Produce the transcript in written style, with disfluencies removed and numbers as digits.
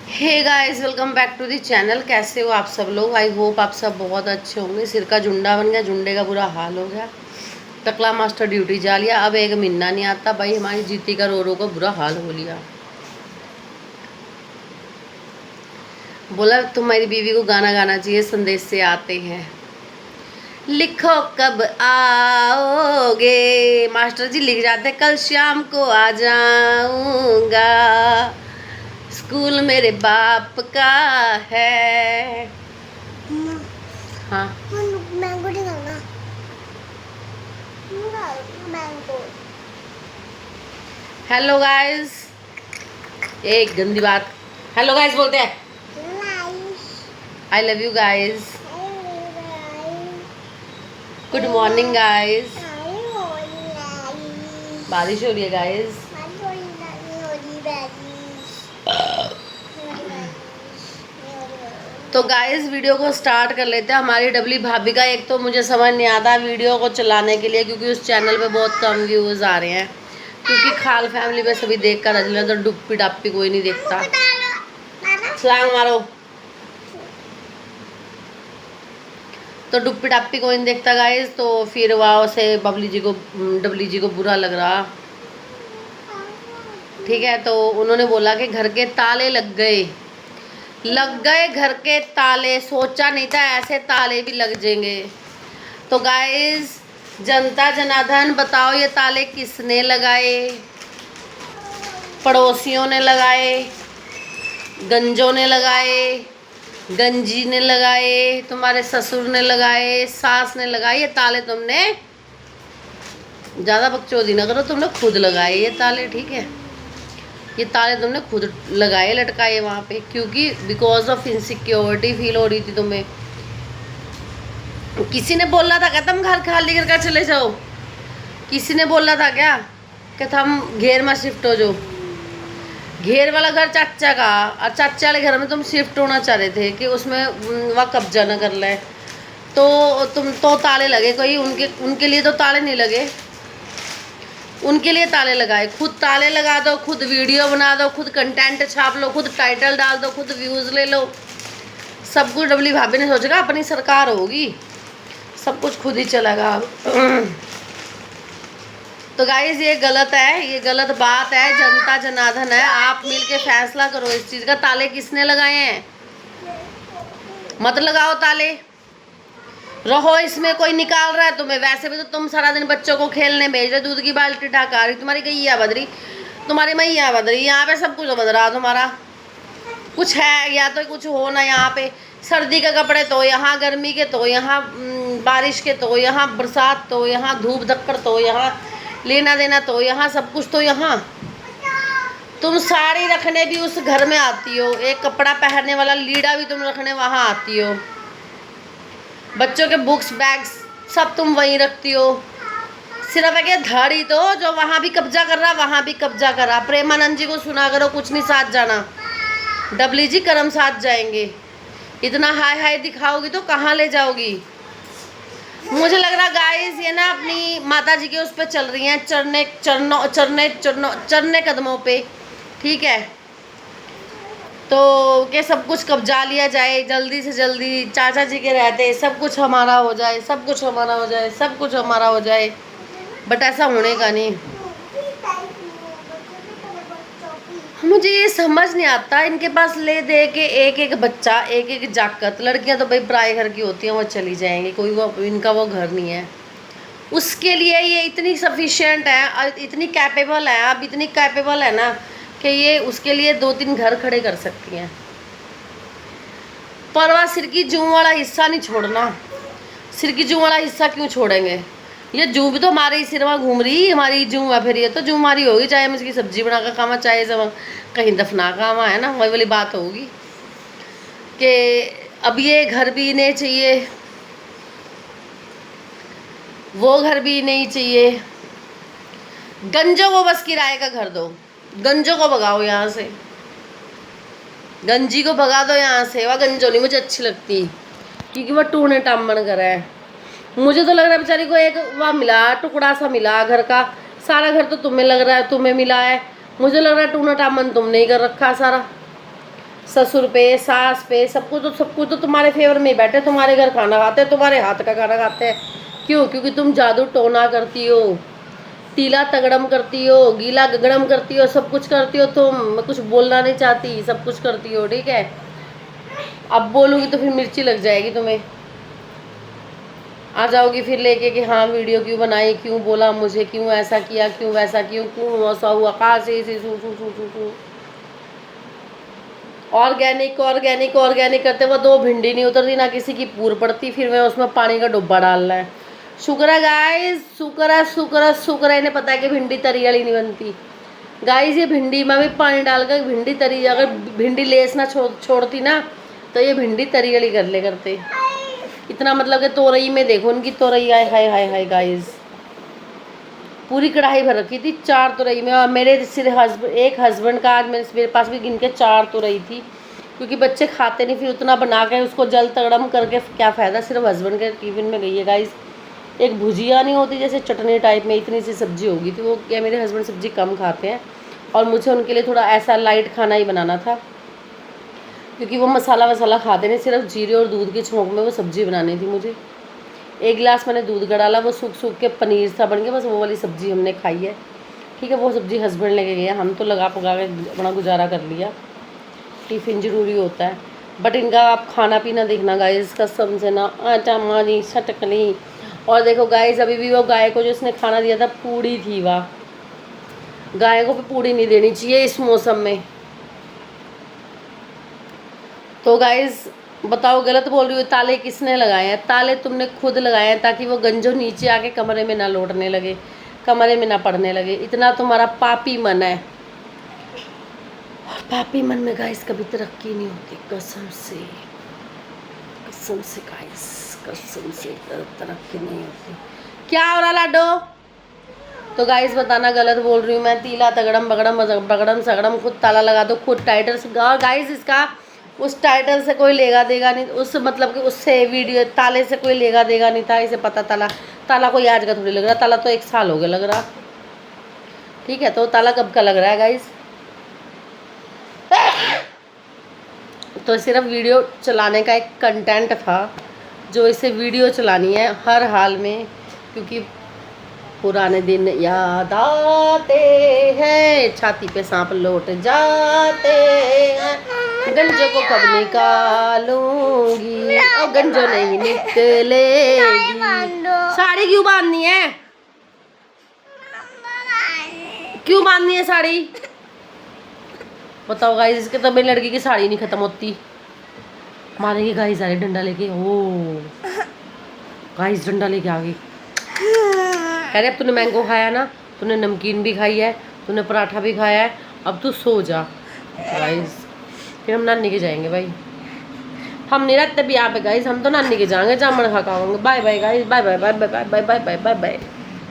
Hey guys, welcome back to the channel. कैसे हो आप सब लोग? आई होप आप सब बहुत अच्छे होंगे। सिर का जुंडा बन गया, जुंडे का बुरा हाल हो गया। टकला मास्टर ड्यूटी जा लिया, अब एक महीना नहीं आता भाई। हमारी जीती का रो रो का बुरा हाल हो लिया। बोला तुम्हारी बीवी को गाना गाना चाहिए, संदेश से आते हैं। लिखो कब आओगे, मास्टर जी लिख जाते कल शाम को आ जाऊंगा। स्कूल मेरे बाप का है। हाँ, मैंगो दिखाना। मैंगो। Hello guys. एक गंदी बात, हेलो गाइस बोलते हैं। I love you guys. Good morning guys. बारिश हो रही है गाइस। तो गाइस वीडियो को स्टार्ट कर लेते हैं। हमारी डबली भाभी का एक तो मुझे समझ नहीं आता वीडियो को चलाने के लिए, क्योंकि उस चैनल पे बहुत कम व्यूज़ आ रहे हैं। क्योंकि खाल फैमिली पे सभी देख कर रजले, तो डुप्पी डाप्पी कोई नहीं देखता। छलांग मारो। तो डुप्पी डाप्पी कोई नहीं देखता गाइस। तो फिर वहाँ से डबली जी को बुरा लग रहा। ठीक है, तो उन्होंने बोला कि घर के ताले लग गए घर के ताले। सोचा नहीं था ऐसे ताले भी लग जाएंगे। तो गाइस, जनता जनार्दन बताओ ये ताले किसने लगाए? पड़ोसियों ने लगाए, गंजों ने लगाए, गंजी ने लगाए, तुम्हारे ससुर ने लगाए, सास ने लगाए। ये ताले तुमने, ज़्यादा बकचोदी ना करो, तुमने खुद लगाए ये ताले। ठीक है, ये ताले तुमने खुद लगाए, लटकाए वहाँ पे, क्योंकि बिकॉज ऑफ इनसिक्योरिटी फील हो रही थी तुम्हें। किसी ने बोला था क्या तुम घर खाली करके चले जाओ? किसी ने बोला था क्या कि तुम घेर में शिफ्ट हो जाओ? घेर वाला घर चाचा का, और चाचा वाले घर में तुम शिफ्ट होना चाह रहे थे कि उसमें वह कब्जा न कर ले। तो तुम तो ताले लगे, कोई उनके लिए तो ताले नहीं लगे। उनके लिए ताले लगाए, खुद ताले लगा दो, खुद वीडियो बना दो, खुद कंटेंट छाप लो, खुद टाइटल डाल दो, खुद व्यूज़ ले लो। सब कुछ डबली भाभी ने सोचेगा अपनी सरकार होगी, सब कुछ खुद ही चलेगा अब। तो गाइस ये गलत है, ये गलत बात है। जनता जनार्दन है, आप मिलके फैसला करो इस चीज़ का। ताले किसने लगाए हैं? मत लगाओ ताले, रहो इसमें। कोई निकाल रहा है तुम्हें? वैसे भी तो तुम सारा दिन बच्चों को खेलने भेज रहे, दूध की बाल्टी ढका रही, तुम्हारी गैया बदरी, तुम्हारी मैया बदरी, यहाँ पे सब कुछ बद रहा तुम्हारा। कुछ है या तो कुछ हो ना यहाँ पे। सर्दी के कपड़े तो यहाँ, गर्मी के तो यहाँ, बारिश के तो यहाँ, बरसात तो यहाँ, धूप धक्कर तो यहाँ, लेना देना तो यहाँ, सब कुछ तो यहाँ। तुम साड़ी रखने भी उस घर में आती हो, एक कपड़ा पहनने वाला लीड़ा भी तुम रखने वहाँ आती हो, बच्चों के बुक्स बैग्स सब तुम वहीं रखती हो। सिर्फ है कि धाड़ी तो जो वहाँ भी कब्जा कर रहा, वहाँ भी कब्जा कर रहा। प्रेमानंद जी को सुना करो, कुछ नहीं साथ जाना, डबली जी करम साथ जाएंगे। इतना हाई हाई दिखाओगी तो कहाँ ले जाओगी? मुझे लग रहा गाइस ये ना अपनी माता जी के उस पर चल रही हैं, चरने कदमों पे। ठीक है, तो के सब कुछ कब्जा लिया जाए जल्दी से जल्दी, चाचा जी के रहते सब कुछ हमारा हो जाए, सब कुछ हमारा हो जाए, सब कुछ हमारा हो जाए। बट ऐसा होने का नहीं। मुझे ये समझ नहीं आता, इनके पास ले दे के एक एक बच्चा, एक एक जाकत। लड़कियां तो भाई पराए घर की होती हैं, वो चली जाएंगी, कोई वो इनका वो घर नहीं है। उसके लिए ये इतनी सफिशिएंट है, इतनी कैपेबल है, अब इतनी कैपेबल है ना कि ये उसके लिए 2-3 घर खड़े कर सकती हैं। पर वह सिर की जूं वाला हिस्सा नहीं छोड़ना। सिर की जूं वाला हिस्सा क्यों छोड़ेंगे? ये जूं भी तो हमारे ही सिर में घूम रही, हमारी जूं है, फिर ये तो जूं हमारी होगी, चाहे हम इसकी सब्जी बना कर खावा, चाहे सब कहीं दफना खावा, है ना, वही वाली बात होगी कि अब ये घर भी नहीं चाहिए, वो घर भी नहीं चाहिए। गंजों को बस किराए का घर दो, गंजों को भगाओ यहाँ से, गंजी को भगा दो यहाँ से। वह गंजो नहीं मुझे अच्छी लगती, क्योंकि वह टूने टामन कर है। मुझे तो लग रहा है बेचारी को एक वह मिला, टुकड़ा सा मिला घर का। सारा घर तो तुम्हें लग रहा है, तुम्हें मिला है। मुझे लग रहा है टूना टामन तुमने ही कर रखा सारा। ससुर पे, सास पे, सब कुछ तो तुम्हारे फेवर में ही बैठे, तुम्हारे घर खाना खाते हैं, तुम्हारे हाथ का खाना खाते हैं। क्यों? क्योंकि तुम जादू टोना करती हो, टीला तगड़म करती हो, गीला गगड़म करती हो, सब कुछ करती हो तुम। मैं कुछ बोलना नहीं चाहती, सब कुछ करती हो, ठीक है। अब बोलूँगी तो फिर मिर्ची लग जाएगी तुम्हें, आ जाओगी फिर लेके कि हाँ वीडियो क्यों बनाई, क्यों बोला मुझे, क्यों ऐसा किया, क्यों वैसा, क्यों ऐसा हुआ, कहाँ से इसे सू। ऑर्गेनिक ऑर्गेनिक ऑर्गेनिक करते हुए 2 भिंडी नहीं उतरती, ना किसी की पूर पड़ती, फिर मैं उसमें पानी का डुब्बा डालना है। शुक्र है गाइस, शुक्र है, इन्हें पता है कि भिंडी तरी वाली नहीं बनती। गाइस ये भिंडी में भी पानी डालकर भिंडी तरी, अगर भिंडी लेस ना छोड़ती ना तो ये भिंडी तरी वाली कर ले करते। इतना मतलब कि तोरई में देखो उनकी तोरई, आए हाय हाय हाय गाइस, पूरी कढ़ाई भर रखी थी 4 तुरई में। और मेरे सिर्फ एक हस्बैंड का आज मेरे पास भी गिन के 4 तुरई थी, क्योंकि बच्चे खाते नहीं, फिर उतना बना के उसको जल तगड़म करके क्या फ़ायदा। सिर्फ हस्बैंड के टिफिन में गई है गाइस। एक भुजिया नहीं होती जैसे चटनी टाइप में, इतनी सी सब्जी होगी थी। वो क्या, मेरे हस्बैंड सब्जी कम खाते हैं और मुझे उनके लिए थोड़ा ऐसा लाइट खाना ही बनाना था, क्योंकि वो मसाला वसाला खाते नहीं, सिर्फ जीरे और दूध की छोंक में वो सब्ज़ी बनानी थी मुझे। 1 गिलास मैंने दूध का डाला, वो सूख के पनीर सा बन गया, बस वो वाली सब्ज़ी हमने खाई है, ठीक है। वो सब्ज़ी हस्बैंड लेके गए, हम तो लगा पका के अपना गुजारा कर लिया। टिफ़िन ज़रूरी होता है, बट इनका आप खाना पीना देखना गाइस, कसम से ना आटा मारी सटकनी। और देखो गाइस, अभी भी वो गाय को जो इसने खाना दिया था पूड़ी थी, वाह, गाय को भी पूड़ी नहीं देनी चाहिए इस मौसम में। तो गाइस बताओ, गलत बोल रही हो? ताले किसने लगाए हैं? ताले तुमने खुद लगाए हैं, ताकि वो गंजो नीचे आके कमरे में ना लौटने लगे, कमरे में ना पड़ने लगे। इतना तुम्हारा पापी मन है, और पापी मन में गाइस कभी तरक्की नहीं होती, कसम से गाइस, कसम से तरक्की नहीं होती। क्या हो रहा लाडो? तो गाइस बताना गलत बोल रही हूँ मैं? तीला तगड़म बगड़म सगड़म, खुद ताला लगा दो, खुद टाइटर से। और गाइस इसका उस टाइटल से कोई लेगा देगा नहीं, उस मतलब कि उससे वीडियो ताले से कोई लेगा देगा नहीं था, इसे पता। ताला कोई आज का थोड़ी लग रहा, ताला तो 1 साल हो गया लग रहा, ठीक है। तो ताला कब का लग रहा है गाइस? तो सिर्फ वीडियो चलाने का एक कंटेंट था, जो इसे वीडियो चलानी है हर हाल में, क्योंकि पुराने दिन याद आते हैं, छाती पे सांप लौट जाते हैं, गंजो को कब निकालूंगी, और गंजो नहीं निकलेगी। साड़ी क्यों बांधनी है? क्यों बांधनी है साड़ी? बताओ गाइस, इसके तो मेरी लड़की की साड़ी नहीं खत्म होती। मारेंगे गाइस, सारे डंडा लेके। ओ गाइस, डंडा लेके आ गई। कह रहे अब तूने मैंगो खाया ना, तूने नमकीन भी खाई है, तूने पराठा भी खाया है, अब तू सो जा। गाइस फिर हम नानी के जाएंगे भाई, हम नहीं रहते भी यहाँ पे गाइस, हम तो नानी के जाएंगे, जामन खा खाओगे। Bye bye guys, bye bye bye bye bye bye bye bye bye.